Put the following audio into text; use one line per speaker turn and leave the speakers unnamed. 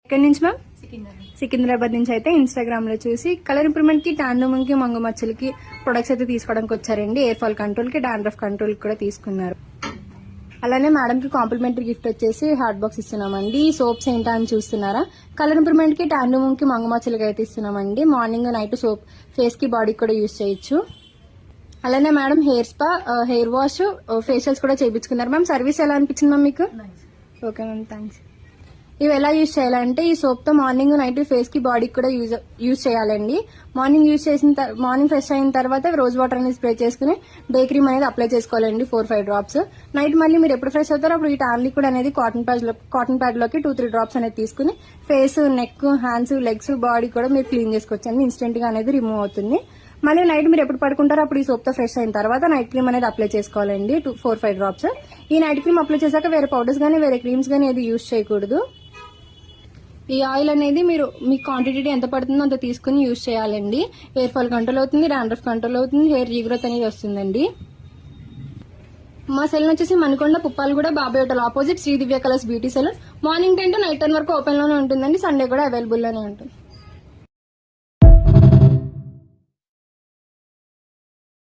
ఎక్కడి నుంచి మ్యామ్? సికింద్రాబాద్ నుంచి అయితే ఇన్స్టాగ్రామ్ లో చూసి కలర్ ఇంప్రూవ్మెంట్ కి, టాండూమ్ కి, మంగు మచ్చలకి ప్రొడక్ట్స్ అయితే తీసుకోవడానికి వచ్చారండి. ఎయిర్ ఫాల్ కంట్రోల్ కి, డాండ్రఫ్ కంట్రోల్ కూడా తీసుకున్నారు. అలానే మేడం కి కాంప్లిమెంటరీ గిఫ్ట్ వచ్చేసి హాట్ బాక్స్ ఇస్తున్నామండి. ఈ సోప్స్ ఏంటా అని చూస్తున్నారా? కలర్ ఇంప్రూవ్మెంట్ కి, టాండూమ్ కి, మంగు మచ్చలకి అయితే ఇస్తున్నామండి. మార్నింగ్ నైట్ సోప్ ఫేస్ కి, బాడీకి కూడా యూజ్ చేయొచ్చు. అలానే madam hair spa, hair wash, facials కూడా చేయించుకున్నారు. మ్యామ్ సర్వీస్ ఎలా అనిపించింది మ్యామ్ మీకు? Okay ma'am, thanks. ఇవి ఎలా యూజ్ చేయాలంటే ఈ సోప్ తో మార్నింగ్ నైట్ ఫేస్ కి, బాడీకి కూడా యూజ్ చేయాలండి. మార్నింగ్ ఫ్రెష్ అయిన తర్వాత రోజ్ వాటర్ అనేది స్ప్రే చేసుకుని డే క్రీమ్ అనేది అప్లై చేసుకోవాలండి 4-5 డ్రాప్స్. నైట్ మళ్ళీ మీరు ఎప్పుడు ఫ్రెష్ అవుతారో అప్పుడు ఈ టాన్ లిక్విడ్ అనేది కాటన్ ప్యాడ్ లోకి 2-3 డ్రాప్స్ అనేది తీసుకుని face, neck, hands, legs, body కూడా మీరు క్లీన్ చేసుకోవచ్చు అండి. ఇన్స్టెంట్ గా అనేది రిమూవ్ అవుతుంది. మళ్ళీ నైట్ మీరు ఎప్పుడు పడుకుంటారో అప్పుడు ఈ సోప్ తో ఫ్రెష్ అయిన తర్వాత నైట్ క్రీమ్ అనేది అప్లై చేసుకోవాలండి 4-5 డ్రాప్స్. ఈ నైట్ క్రీమ్ అప్లై చేశాక వేరే పౌడర్స్ గానీ, వేరే క్రీమ్స్ గానీ ఏది యూజ్ చేయకూడదు. ఈ ఆయిల్ అనేది మీరు మీ క్వాంటిటీ ఎంత పడుతుందో అంత తీసుకుని యూజ్ చేయాలండి. హెయిర్ ఫాల్ కంట్రోల్ అవుతుంది, డాండ్రఫ్ కంట్రోల్ అవుతుంది, హెయిర్ రీగ్రోత్ అనేది వస్తుందండి. మా సెలూన్ వచ్చేసి Manikonda, Puppalaguda, Babai hotel opposite Shri Divya colours beauty salon. Morning 10 to night 10 వరకు ఓపెన్ లోనే ఉంటుందండి. సండే కూడా అవైలబుల్ లోనే ఉంటుంది.